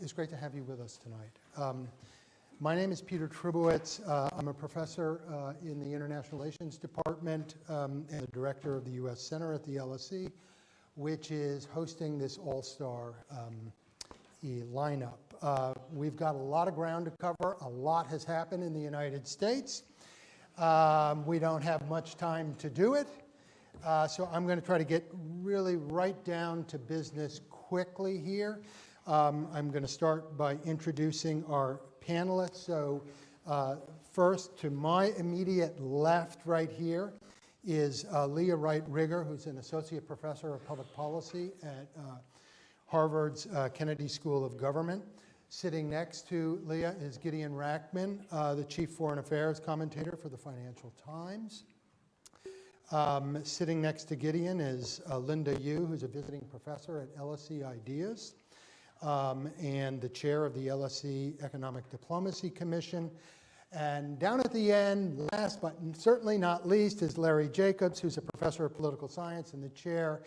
It's great to have you with us tonight. My name is Peter Trubowitz. I'm a professor in the International Relations Department and the director of the U.S. Center at the LSE, which is hosting this all-star lineup. We've got a lot of ground to cover. A lot has happened in the United States. We don't have much time to do it. So I'm going to try to get really right down to business quickly here. I'm going to start by introducing our panelists. So first, to my immediate left right here is Leah Wright Rigueur, who's an associate professor of public policy at Harvard's Kennedy School of Government. Sitting next to Leah is Gideon, the chief foreign affairs commentator for the Financial Times. Sitting next to Gideon is Linda Yueh, who's a visiting professor at LSE Ideas and the chair of the LSE Economic Diplomacy Commission. And down at the end, last but certainly not least, is Larry Jacobs, who's a professor of political science and the chair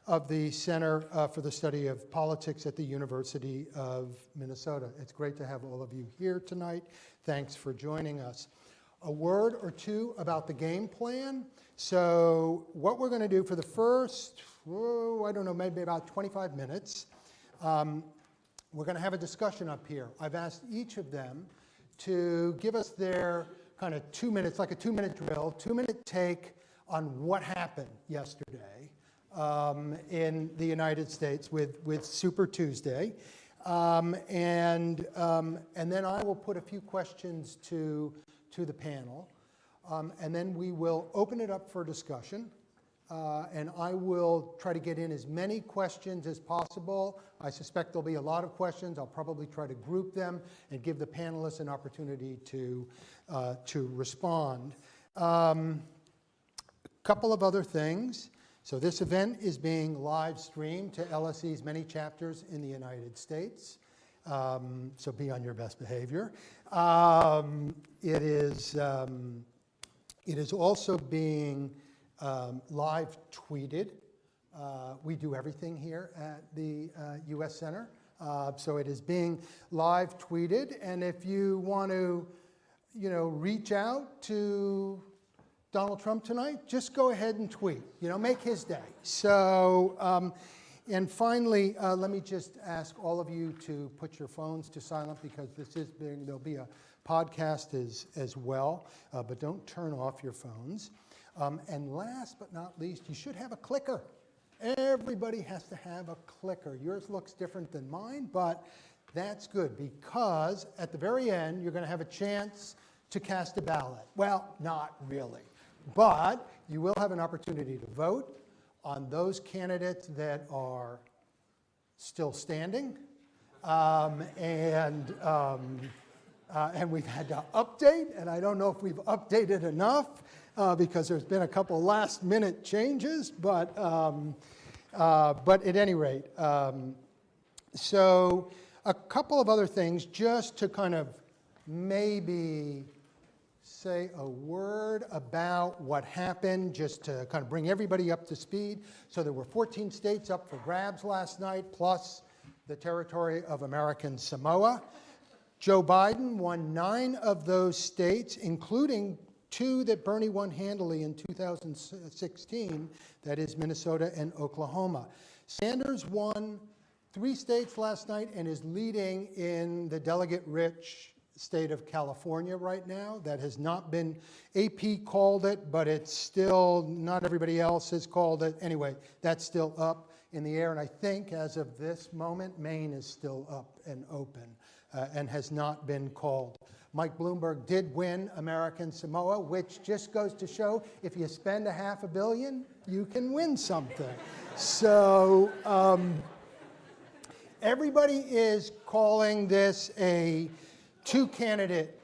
of the Center for the Study of Politics at the University of Minnesota. It's great to have all of you here tonight. Thanks for joining us. A word or two about the game plan. So what we're going to do for the first, I don't know, maybe about 25 minutes, we're going to have a discussion up here. I've asked each of them to give us their kind of 2 minutes, like a 2-minute drill, 2-minute take on what happened yesterday in the United States with Super Tuesday. And then I will put a few questions to the panel. And then we will open it up for discussion. And I will try to get in as many questions as possible. I suspect there'll be a lot of questions. I'll probably try to group them and give the panelists an opportunity to respond. A couple of other things. So this event is being live streamed to LSE's many chapters in the United States. So be on your best behavior. It is also being live tweeted. We do everything here at the U.S. Center. So it is being live tweeted. And if you want to, reach out to Donald Trump tonight, just go ahead and tweet. Make his day. So, and finally, let me just ask all of you to put your phones to silent because there'll be a podcast as well, but don't turn off your phones. And last but not least, you should have a clicker. Everybody has to have a clicker. Yours looks different than mine, but that's good because at the very end, you're going to have a chance to cast a ballot. Well, not really, but you will have an opportunity to vote on those candidates that are still standing. And we've had to update, and I don't know if we've updated enough because there's been a couple last-minute changes, but at any rate, so a couple of other things just to kind of maybe say a word about what happened, just to kind of bring everybody up to speed. So there were 14 states up for grabs last night, plus the territory of American Samoa. Joe Biden won 9 of those states, including 2 that Bernie won handily in 2016, that is Minnesota and Oklahoma. Sanders won 3 states last night and is leading in the delegate-rich state of California right now. That has not been, AP called it, but it's still, not everybody else has called it. Anyway, that's still up in the air, and I think as of this moment, Maine is still up and open and has not been called. Mike Bloomberg did win American Samoa, which just goes to show if you spend $500 million, you can win something. So everybody is calling this a 2-candidate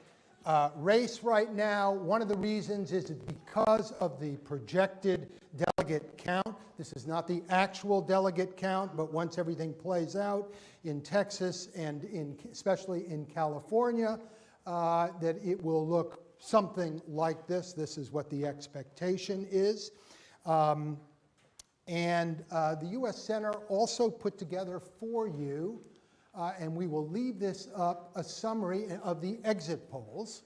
race right now. One of the reasons is because of the projected delegate count. This is not the actual delegate count, but once everything plays out in Texas and especially in California, that it will look something like this. This is what the expectation is. And the U.S. Center also put together for you and we will leave this up, a summary of the exit polls.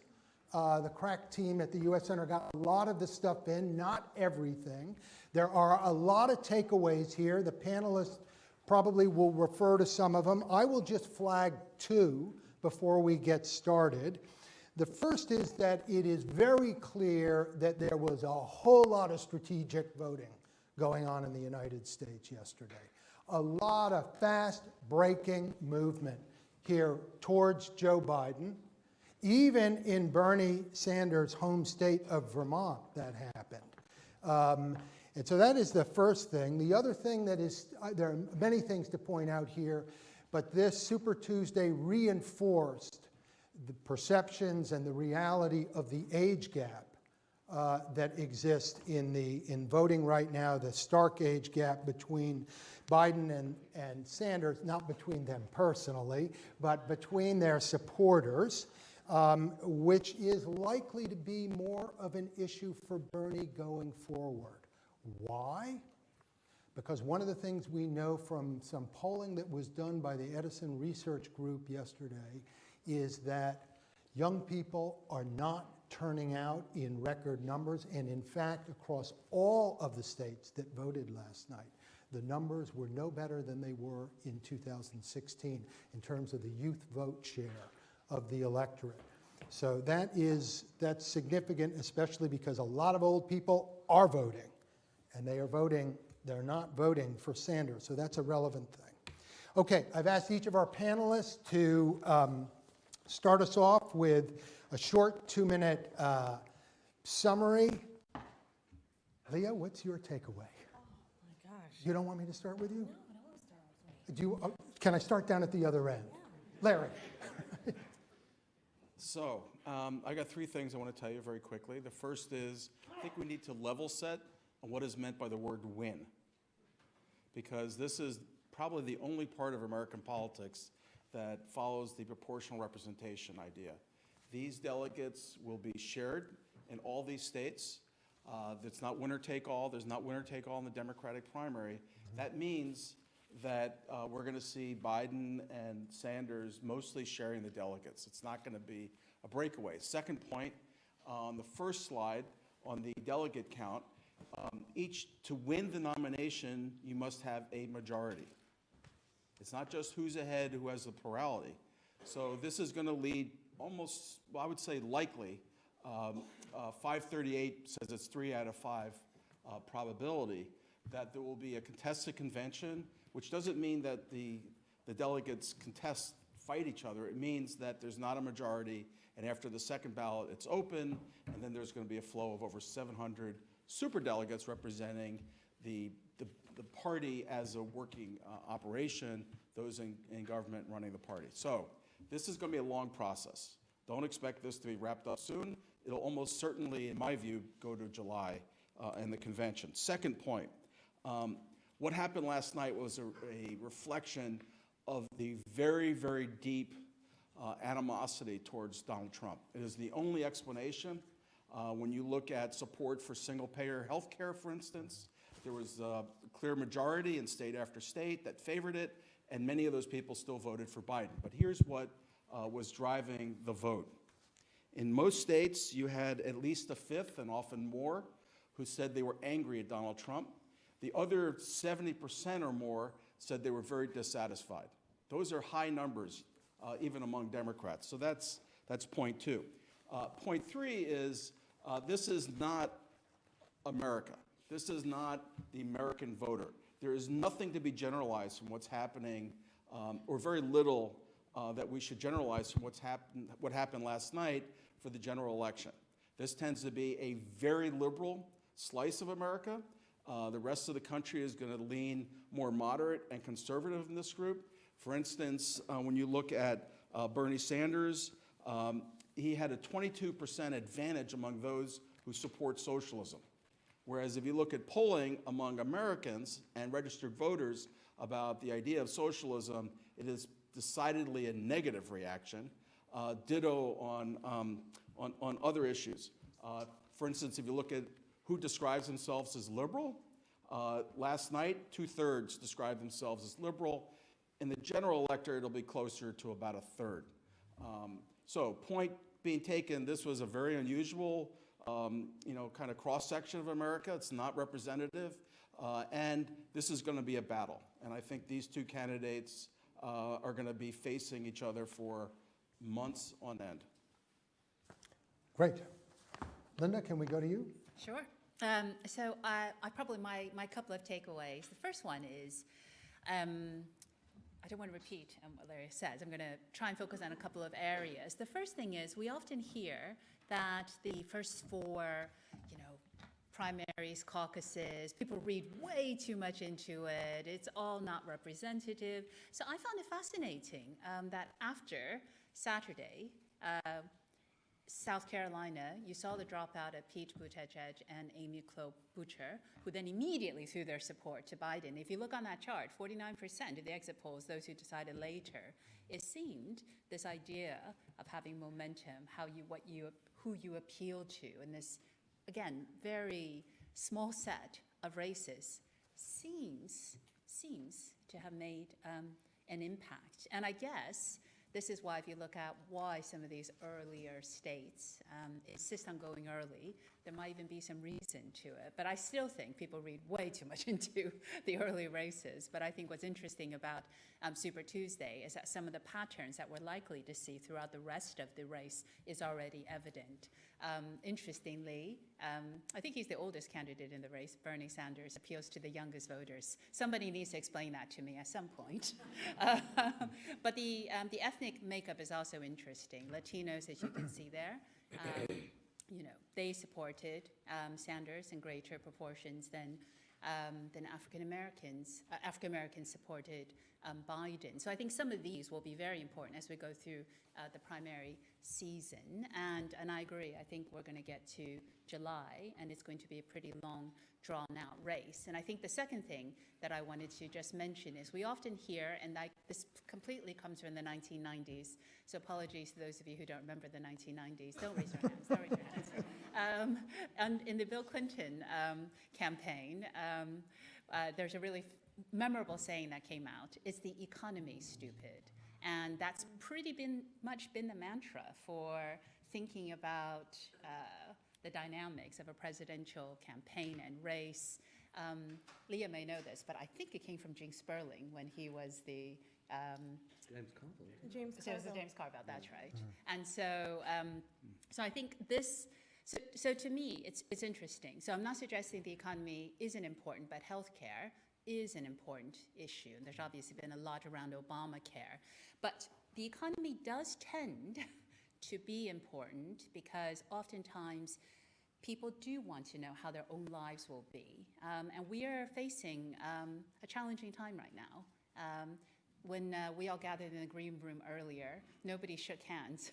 The crack team at the U.S. Center got a lot of the stuff in, not everything. There are a lot of takeaways here. The panelists probably will refer to some of them. I will just flag two before we get started. The first is that it is very clear that there was a whole lot of strategic voting going on in the United States yesterday. A lot of fast-breaking movement here towards Joe Biden. Even in Bernie Sanders' home state of Vermont, that happened. And so that is the first thing. The other thing that is, there are many things to point out here, but this Super Tuesday reinforced the perceptions and the reality of the age gap that exists in voting right now, the stark age gap between Biden and Sanders, not between them personally, but between their supporters, which is likely to be more of an issue for Bernie going forward. Why? Because one of the things we know from some polling that was done by the Edison Research Group yesterday is that young people are not turning out in record numbers, and in fact, across all of the states that voted last night, the numbers were no better than they were in 2016 in terms of the youth vote share of the electorate. So that's significant, especially because a lot of old people are voting, and they're not voting for Sanders, so that's a relevant thing. Okay, I've asked each of our panelists to start us off with a short 2-minute summary. Leah, what's your takeaway? Oh my gosh. You don't want me to start with you? No, I don't want to start with me. Can I start down at the other end? Yeah. Larry. So, I got 3 things I want to tell you very quickly. The first is, I think we need to level set on what is meant by the word win. Because this is probably the only part of American politics that follows the proportional representation idea. These delegates will be shared in all these states. It's not winner take all. There's not winner take all in the Democratic primary. That means that we're going to see Biden and Sanders mostly sharing the delegates. It's not going to be a breakaway. Second point, on the first slide, on the delegate count, to win the nomination, you must have a majority. It's not just who's ahead, who has the plurality. So this is going to lead almost, well, I would say likely, 538 says it's 3 out of 5 probability that there will be a contested convention, which doesn't mean that the delegates fight each other. It means that there's not a majority, and after the second ballot, it's open, and then there's going to be a flow of over 700 superdelegates representing the party as a working operation, those in government running the party. So this is going to be a long process. Don't expect this to be wrapped up soon. It'll almost certainly, in my view, go to July in the convention. Second point, what happened last night was a reflection of the very, very deep animosity towards Donald Trump. It is the only explanation. When you look at support for single-payer health care, for instance, there was a clear majority in state after state that favored it, and many of those people still voted for Biden. But here's what was driving the vote. In most states, you had at least a fifth, and often more, who said they were angry at Donald Trump. The other 70% or more said they were very dissatisfied. Those are high numbers, even among Democrats. So that's point 2. Point 3 is this is not America. This is not the American voter. There is nothing to be generalized from what's happening, or very little that we should generalize from what happened last night for the general election. This tends to be a very liberal slice of America. The rest of the country is going to lean more moderate and conservative in this group. For instance, when you look at Bernie Sanders, he had a 22% advantage among those who support socialism. Whereas if you look at polling among Americans and registered voters about the idea of socialism, it is decidedly a negative reaction. Ditto on other issues. For instance, if you look at who describes themselves as liberal, last night, 2/3 described themselves as liberal. in the general electorate, it'll be closer to about a third. So point being taken, this was a very unusual, kind of cross-section of America. It's not representative, and this is going to be a battle. And I think these two candidates are going to be facing each other for months on end. Great. Linda, can we go to you? Sure. So I probably, my couple of takeaways. The first one is, I don't want to repeat what Larry says. I'm going to try and focus on a couple of areas. The first thing is we often hear that the first four, primaries, caucuses, people read way too much into it. It's all not representative. So I found it fascinating that after Saturday, South Carolina, you saw the dropout of Pete Buttigieg and Amy Klobuchar, who then immediately threw their support to Biden. If you look on that chart, 49% of the exit polls, those who decided later, it seemed this idea of having momentum, who you appeal to, and this, again, very small set of races seems to have made an impact. And I guess this is why, if you look at why some of these earlier states insist on going early, there might even be some reason to it. But I still think people read way too much into the early races. But I think what's interesting about Super Tuesday is that some of the patterns that we're likely to see throughout the rest of the race is already evident. Interestingly, I think he's the oldest candidate in the race. Bernie Sanders appeals to the youngest voters. Somebody needs to explain that to me at some point. But the ethnic makeup is also interesting. Latinos, as you can see there, they supported Sanders in greater proportions than African Americans. African Americans supported Biden. So I think some of these will be very important as we go through the primary season. And I agree. I think we're going to get to July, and it's going to be a pretty long, drawn-out race. And I think the second thing that I wanted to just mention is we often hear, and this completely comes from the 1990s, so apologies to those of you who don't remember the 1990s. Don't raise your hands. Don't raise your hands. And in the Bill Clinton campaign, there's a really memorable saying that came out. It's the economy, stupid. And that's much been the mantra for thinking about the dynamics of a presidential campaign and race. Leah may know this, but I think it came from Gene Sperling when he was the James Carville. James so it was the Carville. James Carville, that's right. And so, so I think this. So to me, it's interesting. So I'm not suggesting the economy isn't important, but healthcare is an important issue. And there's obviously been a lot around Obamacare. But the economy does tend to be important because oftentimes people do want to know how their own lives will be. And we are facing a challenging time right now. When we all gathered in the green room earlier, nobody shook hands.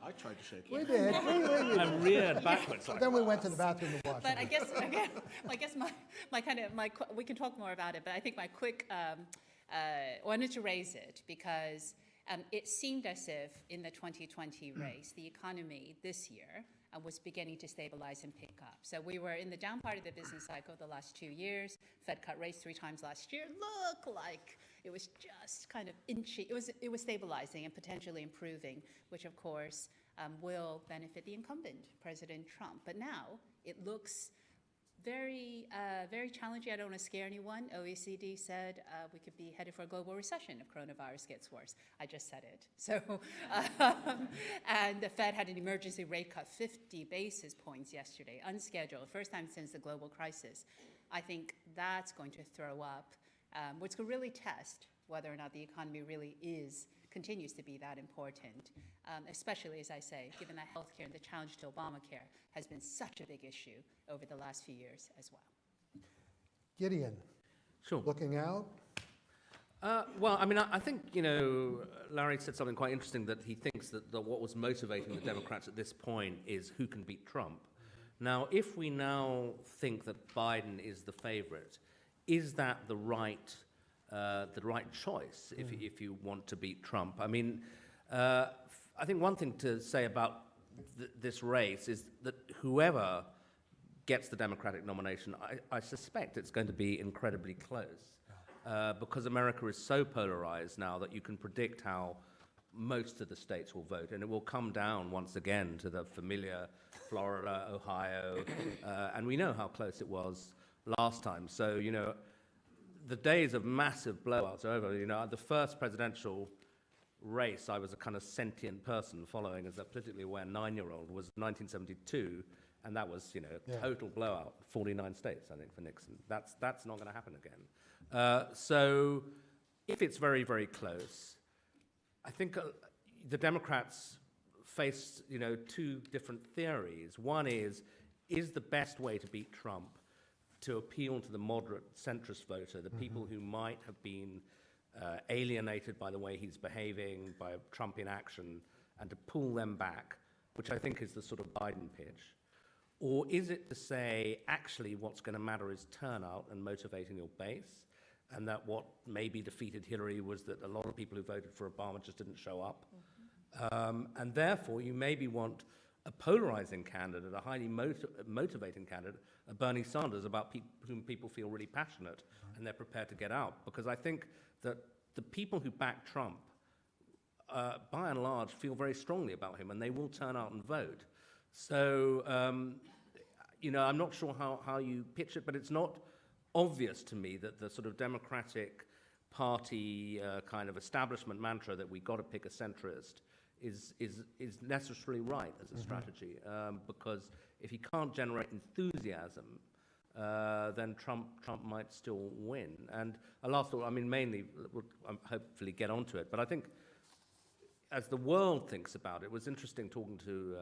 I tried to shake We it. did. And reared backwards. Like Then we went to the bathroom to wash. But I guess we can talk more about it. But I think my quick wanted to raise it because it seemed as if in the 2020 race, the economy this year was beginning to stabilize and pick up. So we were in the down part of the business cycle the last 2 years. Fed cut rates 3 times last year. Looked like it was just kind of inchy. It was stabilizing and potentially improving, which of course will benefit the incumbent, President Trump. But now it looks very challenging. I don't want to scare anyone. OECD said we could be headed for a global recession if coronavirus gets worse. I just said it. So, and the Fed had an emergency rate cut, 50 basis points yesterday, unscheduled, first time since the global crisis. I think that's going to throw up, which could really test whether or not the economy really continues to be that important, especially, as I say, given that healthcare and the challenge to Obamacare has been such a big issue over the last few years as well. Gideon, Sure. looking out. Well, I mean, I think, Larry said something quite interesting, that he thinks that what was motivating the Democrats at this point is who can beat Trump. Now, if we now think that Biden is the favorite, is that the right choice if you want to beat Trump? I mean, I think one thing to say about this race is that whoever gets the Democratic nomination, I suspect it's going to be incredibly close. because America is so polarized now that you can predict how most of the states will vote, and it will come down once again to the familiar Florida, Ohio, and we know how close it was last time. So, you know, the days of massive blowouts are over. You know, the first presidential race I was a kind of sentient person following as a politically aware 9-year-old was 1972, and that was, you know, Yeah. total blowout, 49 states, I think, for Nixon. That's not going to happen again. So if it's very, very close, I think the Democrats face, you know, two different theories. One is the best way to beat Trump to appeal to the moderate centrist voter, the people who might have been alienated by the way he's behaving, by Trump in action, and to pull them back, which I think is the sort of Biden pitch? Or is it to say, actually, what's going to matter is turnout and motivating your base, and that what maybe defeated Hillary was that a lot of people who voted for Obama just didn't show up? And therefore, you maybe want a polarizing candidate, a highly motivating candidate, a Bernie Sanders, about whom people feel really passionate and they're prepared to get out. Because I think that the people who back Trump, by and large, feel very strongly about him, and they will turn out and vote. So, you know, I'm not sure how you pitch it, but it's not obvious to me that the sort of Democratic Party kind of establishment mantra that we got to pick a centrist is necessarily right as a strategy, because if he can't generate enthusiasm, then Trump might still win. And a last thought, I mean, mainly, we'll hopefully get onto it, but I think as the world thinks about it, it was interesting talking to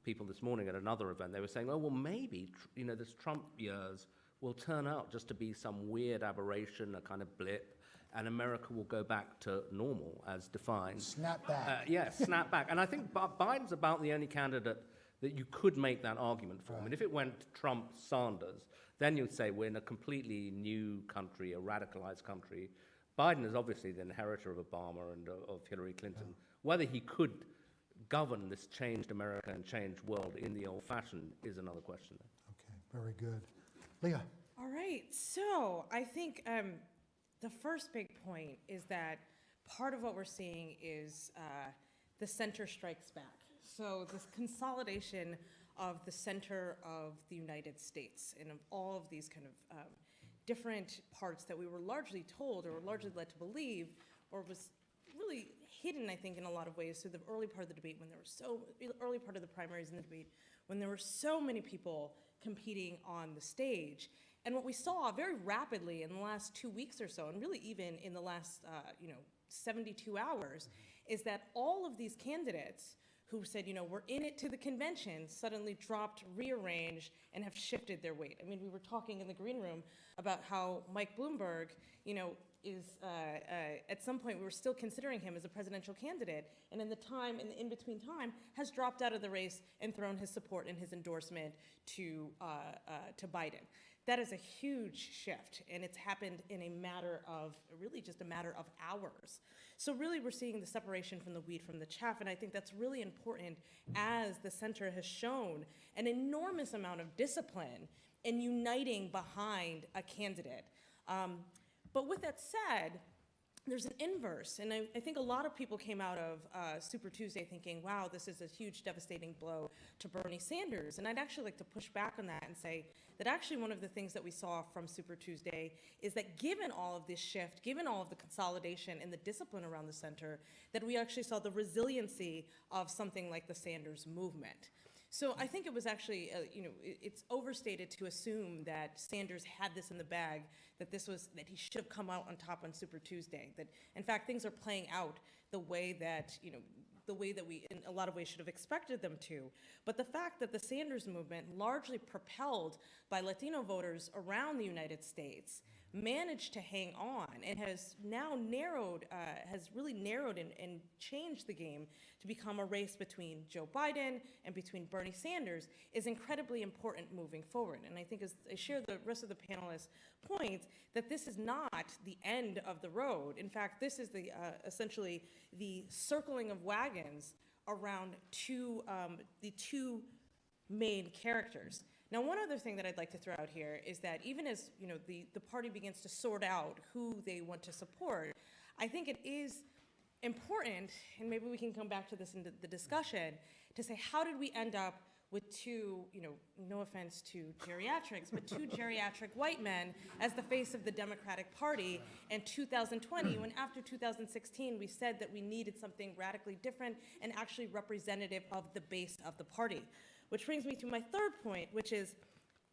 people this morning at another event. They were saying, oh, well, maybe, you know, this Trump years will turn out just to be some weird aberration, a kind of blip, and America will go back to normal as defined. Snap back. Yes, snap back. And I think Biden's about the only candidate that you could make that argument for. I mean, if it went Trump-Sanders, then you'd say we're in a completely new country, a radicalized country. Biden is obviously the inheritor of Obama and of Hillary Clinton. Yeah. Whether he could govern this changed America and changed world in the old-fashioned is another question. Okay, very good. Leah. All right, so I think the first big point is that part of what we're seeing is the center strikes back. So this consolidation of the center of the United States and of all of these kind of different parts that we were largely told or were largely led to believe, or was really hidden, I think, in a lot of ways through the early part of the debate when there were early part of the primaries in the debate, when there were so many people competing on the stage. And what we saw very rapidly in the last 2 weeks or so, and really even in the last 72 hours, is that all of these candidates who said, you know, we're in it to the convention, suddenly dropped, rearranged, and have shifted their weight. I mean, we were talking in the green room about how Mike Bloomberg, you know, is at some point we were still considering him as a presidential candidate, and in the in-between time, has dropped out of the race and thrown his support and his endorsement to Biden. That is a huge shift, and it's happened in a matter of, really just a matter of hours. So really we're seeing the separation from the wheat from the chaff, and I think that's really important as the center has shown an enormous amount of discipline in uniting behind a candidate. But with that said, there's an inverse, and I think a lot of people came out of Super Tuesday thinking, wow, this is a huge devastating blow to Bernie Sanders. And I'd actually like to push back on that and say that actually one of the things that we saw from Super Tuesday is that given all of this shift, given all of the consolidation and the discipline around the center, that we actually saw the resiliency of something like the Sanders movement. So I think it was actually, it's overstated to assume that Sanders had this in the bag, that he should have come out on top on Super Tuesday. That in fact things are playing out the way that we in a lot of ways should have expected them to. But the fact that the Sanders movement, largely propelled by Latino voters around the United States, managed to hang on and has now really narrowed and changed the game to become a race between Joe Biden and between Bernie Sanders is incredibly important moving forward. And I think as I share the rest of the panelists' points, that this is not the end of the road. In fact, this is essentially the circling of wagons around the two main characters. Now, one other thing that I'd like to throw out here is that even as the party begins to sort out who they want to support, I think it is important, and maybe we can come back to this in the discussion, to say how did we end up with two, no offense to geriatrics, but two geriatric white men as the face of the Democratic Party in 2020, when after 2016 we said that we needed something radically different and actually representative of the base of the party. Which brings me to my third point, which is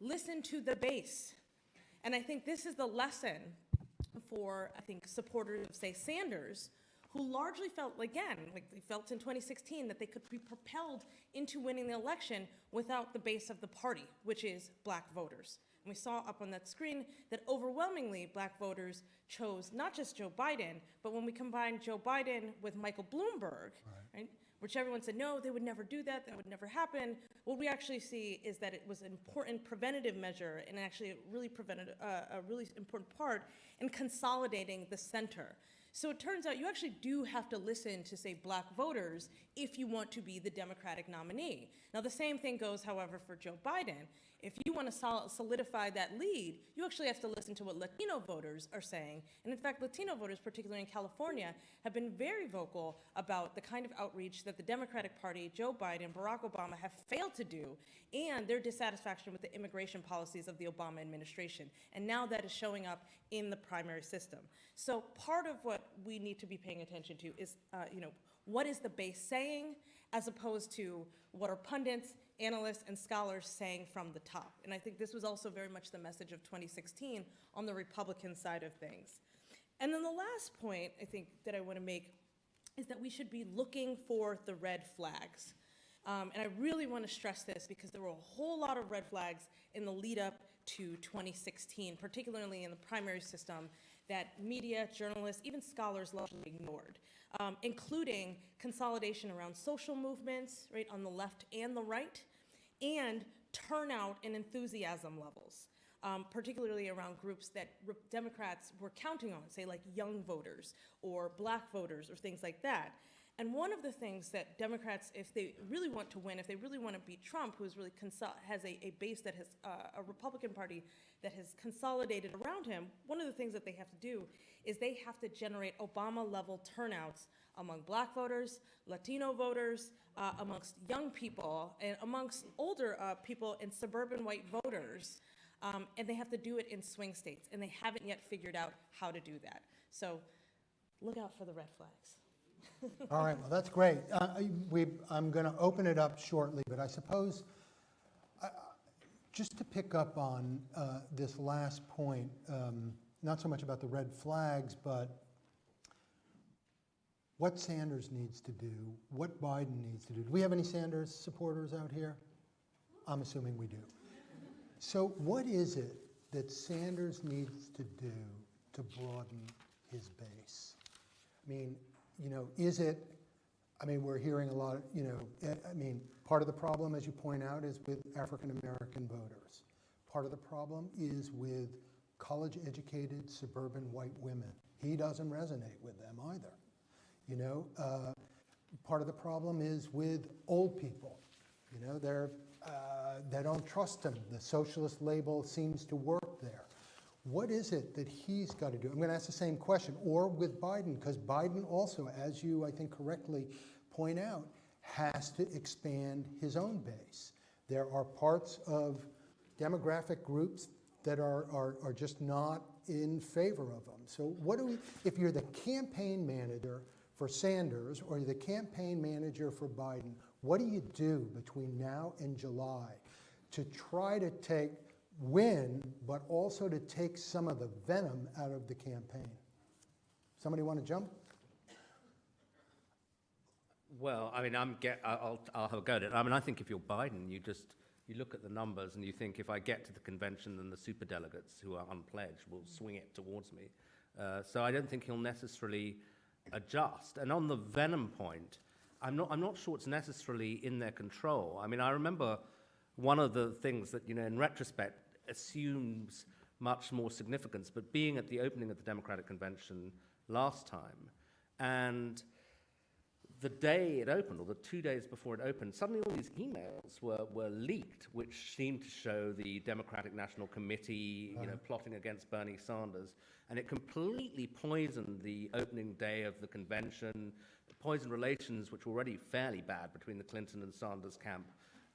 listen to the base. And I think this is the lesson for, supporters of, say, Sanders, who largely felt, again, like they felt in 2016 that they could be propelled into winning the election without the base of the party, which is black voters. And we saw up on that screen that overwhelmingly black voters chose not just Joe Biden, but when we combined Joe Biden with Michael Bloomberg, right, which everyone said, no, they would never do that, that would never happen. What we actually see is that it was an important preventative measure and actually a really important part in consolidating the center. So it turns out you actually do have to listen to, say, black voters if you want to be the Democratic nominee. Now, the same thing goes, however, for Joe Biden. If you want to solidify that lead, you actually have to listen to what Latino voters are saying. And in fact, Latino voters, particularly in California, have been very vocal about the kind of outreach that the Democratic Party, Joe Biden, Barack Obama have failed to do, and their dissatisfaction with the immigration policies of the Obama administration. And now that is showing up in the primary system. So part of what we need to be paying attention to is, what is the base saying, as opposed to what are pundits, analysts, and scholars saying from the top. And I think this was also very much the message of 2016 on the Republican side of things. And then the last point I think that I want to make is that we should be looking for the red flags. And I really want to stress this because there were a whole lot of red flags in the lead up to 2016, particularly in the primary system, that media, journalists, even scholars largely ignored, including consolidation around social movements, right, on the left and the right, and turnout and enthusiasm levels, particularly around groups that Democrats were counting on, say like young voters or black voters or things like that. And one of the things that Democrats, if they really want to win, if they really want to beat Trump, who is really has a base that has a Republican Party that has consolidated around him, one of the things that they have to do is they have to generate Obama-level turnouts among black voters, Latino voters, amongst young people, and amongst older people and suburban white voters. And they have to do it in swing states, and they haven't yet figured out how to do that. So look out for the red flags. All right, well, that's great. I'm going to open it up shortly, but I suppose just to pick up on this last point, not so much about the red flags, but what Sanders needs to do, what Biden needs to do. Do we have any Sanders supporters out here? I'm assuming we do. So what is it that Sanders needs to do to broaden his base? I mean, is it, we're hearing a lot, part of the problem, as you point out, is with African-American voters. Part of the problem is with college-educated suburban white women. He doesn't resonate with them either. Part of the problem is with old people. They don't trust him. The socialist label seems to work there. What is it that he's got to do? I'm going to ask the same question, or with Biden, because Biden also, as you, I think, correctly point out, has to expand his own base. There are parts of demographic groups that are just not in favor of him. So if you're the campaign manager for Sanders or you're the campaign manager for Biden, what do you do between now and July to try to win, but also to take some of the venom out of the campaign? Somebody want to jump? Well, I'll have a go at it. I think if you're Biden, you look at the numbers and you think, if I get to the convention, then the superdelegates who are unpledged will swing it towards me. So I don't think he'll necessarily adjust. And on the venom point, I'm not sure it's necessarily in their control. I remember one of the things that, in retrospect, assumes much more significance, but being at the opening of the Democratic Convention last time, and the day it opened, or the 2 days before it opened, suddenly all these emails were leaked, which seemed to show the Democratic National Committee, plotting against Bernie Sanders, and it completely poisoned the opening day of the convention, poisoned relations which were already fairly bad between the Clinton and Sanders camp,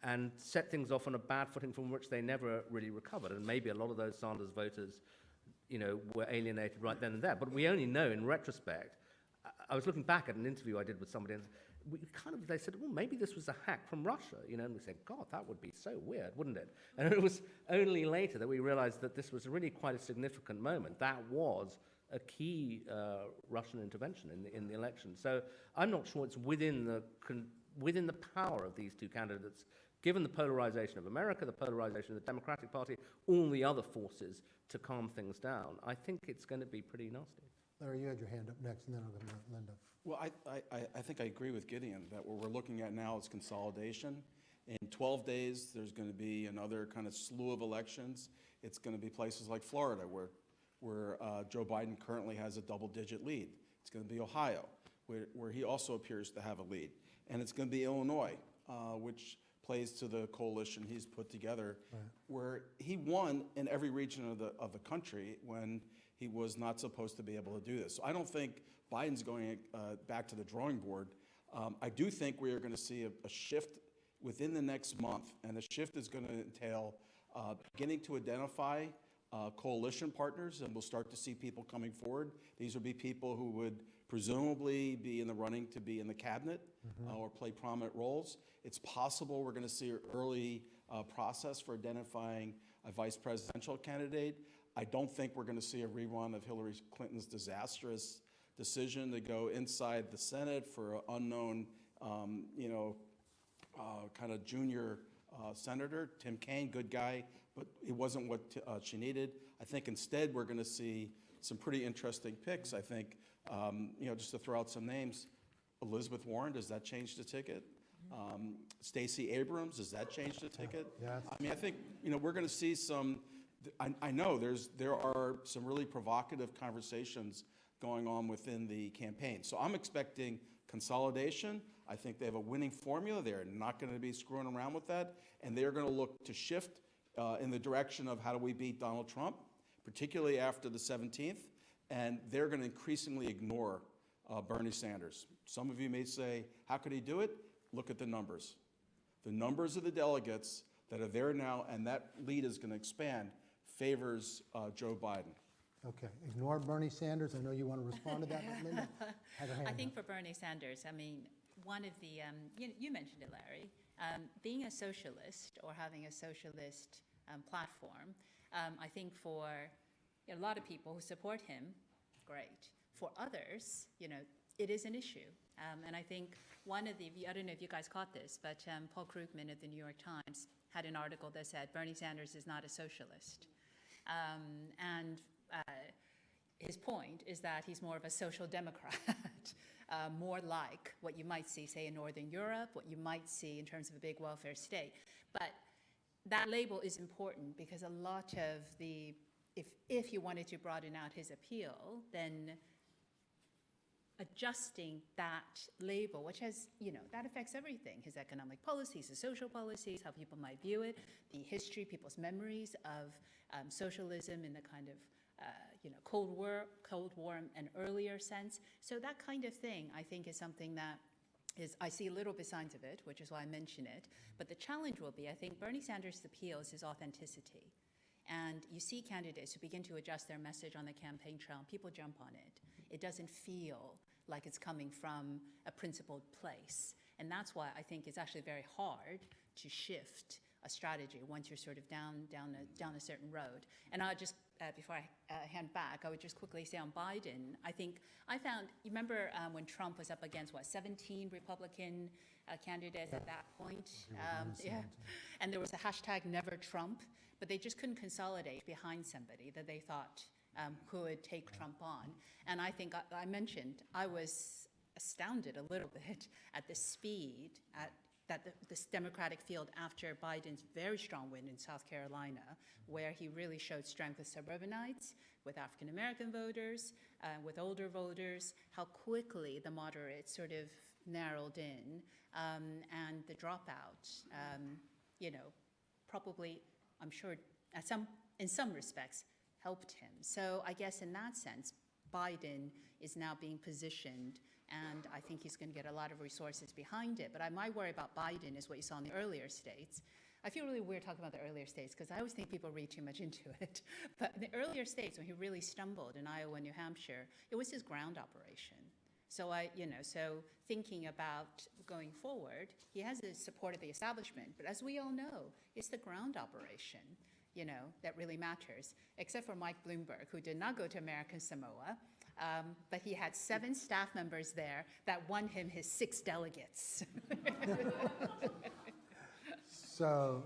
and set things off on a bad footing from which they never really recovered. And maybe a lot of those Sanders voters, were alienated right then and there. But we only know in retrospect. I was looking back at an interview I did with somebody, and they said, well, maybe this was a hack from Russia, and we said, God, that would be so weird, wouldn't it? And it was only later that we realized that this was really quite a significant moment. That was a key Russian intervention in the election. So I'm not sure it's within the power of these two candidates, given the polarization of America, the polarization of the Democratic Party, all the other forces, to calm things down. I think it's going to be pretty nasty. Larry, you had your hand up next, and then I'll go to Linda. Well, I think I agree with Gideon that what we're looking at now is consolidation. In 12 days, there's going to be another kind of slew of elections. It's going to be places like Florida, where Joe Biden currently has a double-digit lead. It's going to be Ohio, where he also appears to have a lead. And it's going to be Illinois, which plays to the coalition he's put together, where he won in every region of the country when he was not supposed to be able to do this. So I don't think Biden's going back to the drawing board. I do think we are going to see a shift within the next month, and the shift is going to entail beginning to identify coalition partners, and we'll start to see people coming forward. These will be people who would presumably be in the running to be in the cabinet or play prominent roles. It's possible we're going to see an early process for identifying a vice presidential candidate. I don't think we're going to see a rerun of Hillary Clinton's disastrous decision to go inside the Senate for an unknown, kind of junior senator. Tim Kaine, good guy, but it wasn't what she needed. I think instead we're going to see some pretty interesting picks. I think, just to throw out some names, Elizabeth Warren, does that change the ticket? Stacey Abrams, does that change the ticket? Yes. I mean, I think, we're going to see some. I know there are some really provocative conversations going on within the campaign. So I'm expecting consolidation. I think they have a winning formula. They're not going to be screwing around with that. And they're going to look to shift in the direction of how do we beat Donald Trump, particularly after the 17th. And they're going to increasingly ignore Bernie Sanders. Some of you may say, how could he do it? Look at the numbers. The numbers of the delegates that are there now, and that lead is going to expand, favors Joe Biden. Okay, ignore Bernie Sanders. I know you want to respond to that, but Linda had her hand I up. think for Bernie Sanders, one of the, you mentioned it, Larry, being a socialist or having a socialist platform, I think for a lot of people who support him, great. For others, it is an issue. And I think one of the, I don't know if you guys caught this, but Paul Krugman at the New York Times had an article that said Bernie Sanders is not a socialist. His point is that he's more of a social democrat, more like what you might see, say, in Northern Europe, what you might see in terms of a big welfare state. But that label is important because a lot of the, if you wanted to broaden out his appeal, then adjusting that label, which has, that affects everything, his economic policies, his social policies, how people might view it, the history, people's memories of socialism in the kind of, Cold War and earlier sense. So that kind of thing, I think, is something that I see a little bit signs of it, which is why I mention it. But the challenge will be, I think, Bernie Sanders' appeal is his authenticity. And you see candidates who begin to adjust their message on the campaign trail, and people jump on it. It doesn't feel like it's coming from a principled place. And that's why I think it's actually very hard to shift a strategy once you're sort of down a certain road. And I'll just, before I hand back, I would just quickly say on Biden, I found, you remember when Trump was up against, 17 Republican candidates at that point? And there was a hashtag Never Trump, but they just couldn't consolidate behind somebody that they thought could take Trump on. And I think I mentioned, I was astounded a little bit at the speed that this Democratic field after Biden's very strong win in South Carolina, where he really showed strength with suburbanites, with African-American voters, with older voters, how quickly the moderates sort of, narrowed in, and the dropout, probably, I'm sure, in some respects, helped him. So I guess in that sense, Biden is now being positioned, and I think he's going to get a lot of resources behind it. But my worry about Biden is what you saw in the earlier states. I feel really weird talking about the earlier states because I always think people read too much into it. But in the earlier states, when he really stumbled in Iowa and New Hampshire, it was his ground operation. So so thinking about going forward, he has the support of the establishment. But as we all know, it's the ground operation, that really matters, except for Mike Bloomberg, who did not go to American Samoa. But he had 7 staff members there that won him his 6 delegates. So,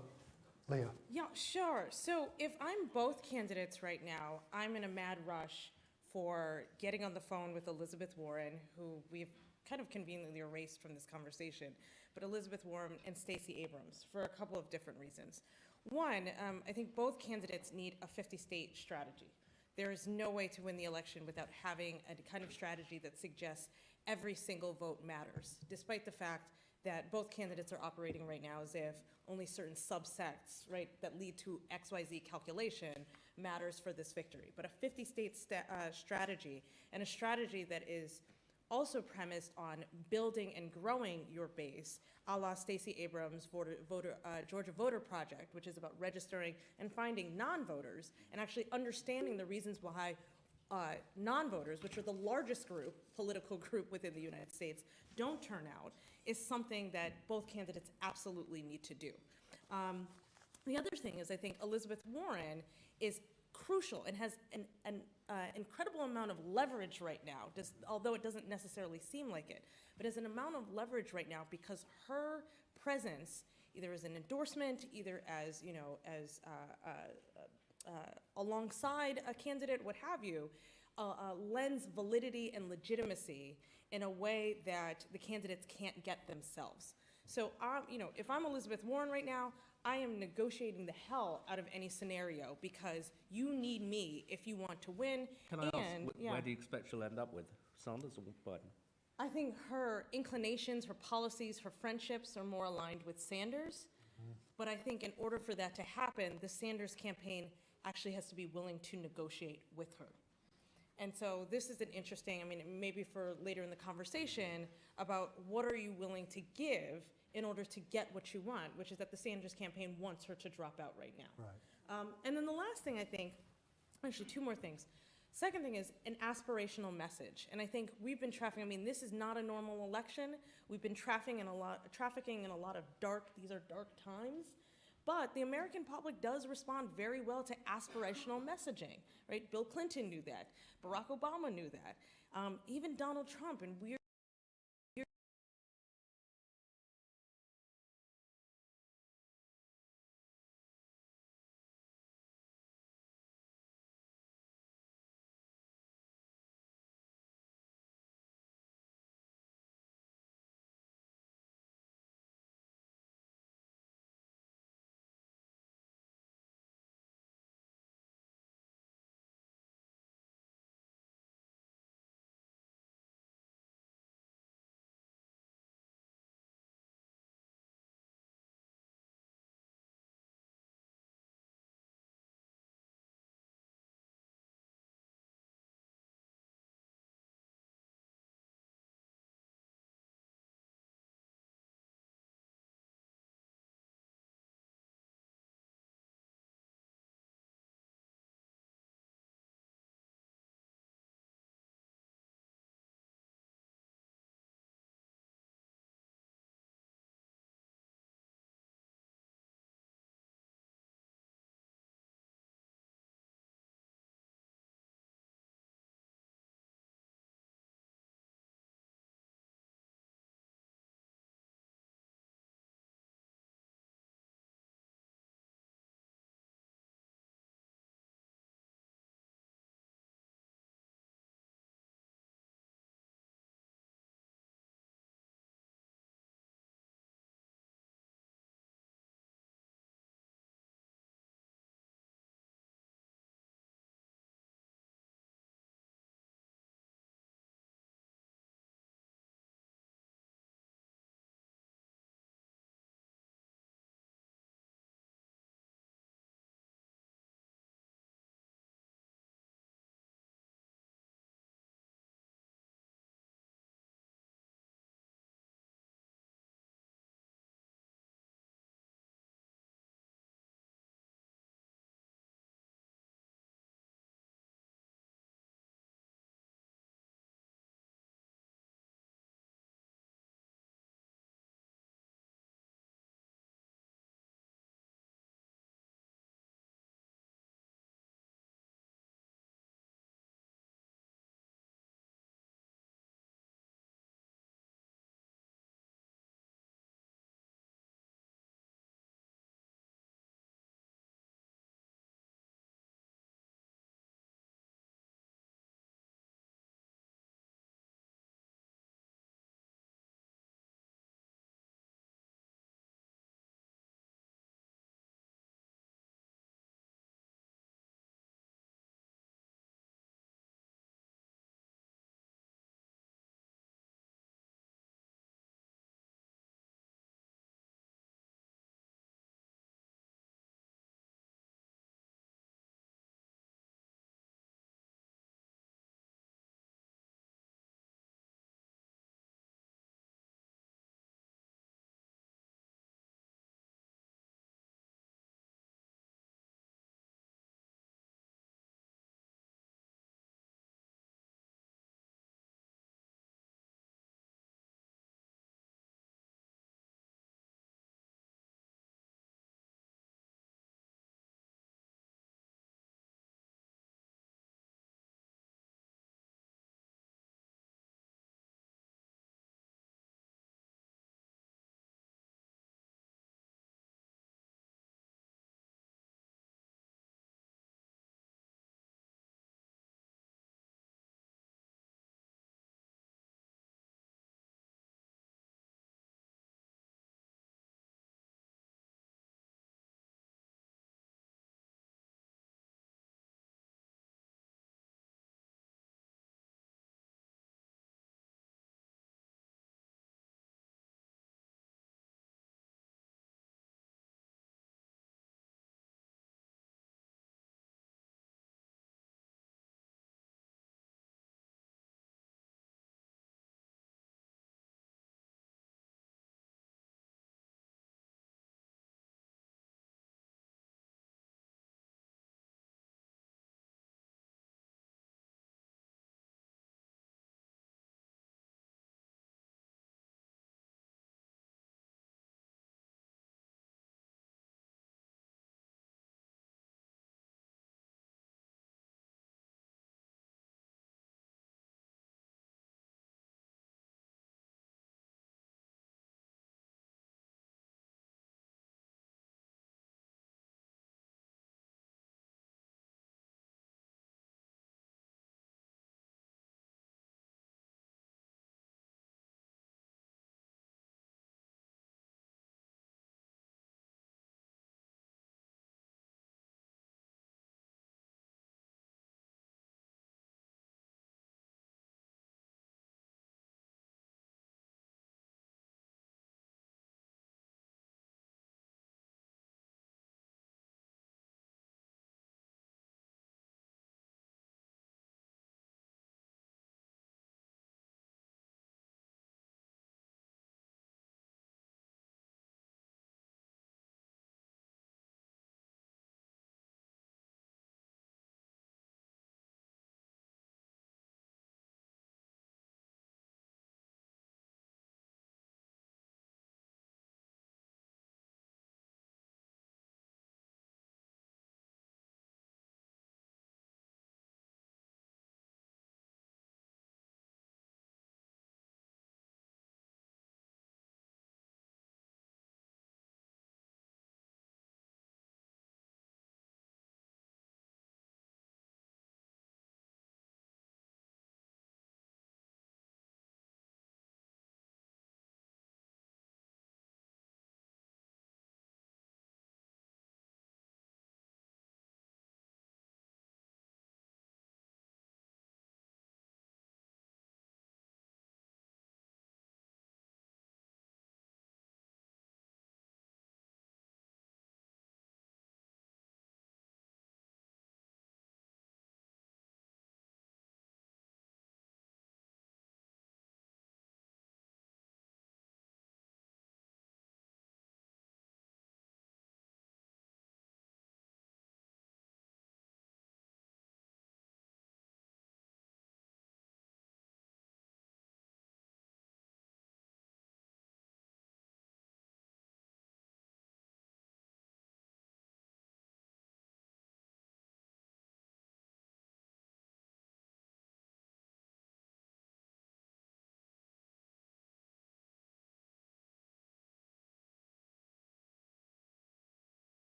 Leah. Yeah, sure. So if I'm both candidates right now, I'm in a mad rush for getting on the phone with Elizabeth Warren, who we've kind of conveniently erased from this conversation, but Elizabeth Warren and Stacey Abrams for a couple of different reasons. One, I think both candidates need a 50-state strategy. There is no way to win the election without having a kind of strategy that suggests every single vote matters, despite the fact that both candidates are operating right now as if only certain subsets, right, that lead to XYZ calculation matters for this victory. But a 50-state strategy, and a strategy that is also premised on building and growing your base, a la Stacey Abrams' Georgia Voter Project, which is about registering and finding non-voters and actually understanding the reasons why non-voters, which are the largest political group within the United States, don't turn out, is something that both candidates absolutely need to do. The other thing is I think Elizabeth Warren is crucial and has an incredible amount of leverage right now, although it doesn't necessarily seem like it, but has an amount of leverage right now because her presence, either as an endorsement, either as, alongside a candidate, what have you, lends validity and legitimacy in a way that the candidates can't get themselves. So, if I'm Elizabeth Warren right now, I am negotiating the hell out of any scenario because you need me if you want to win. Can I ask, where do you expect she'll end up with, Sanders or Biden? I think her inclinations, her policies, her friendships are more aligned with Sanders. But I think in order for that to happen, the Sanders campaign actually has to be willing to negotiate with her. And so this is an interesting, maybe for later in the conversation, about what are you willing to give in order to get what you want, which is that the Sanders campaign wants her to drop out right now. Right. And then the last thing I think, actually 2 more things. Second thing is an aspirational message. And I think we've been trafficking, this is not a normal election. We've been trafficking in a lot of these are dark times. But the American public does respond very well to aspirational messaging, right? Bill Clinton knew that. Barack Obama knew that. Even Donald Trump, in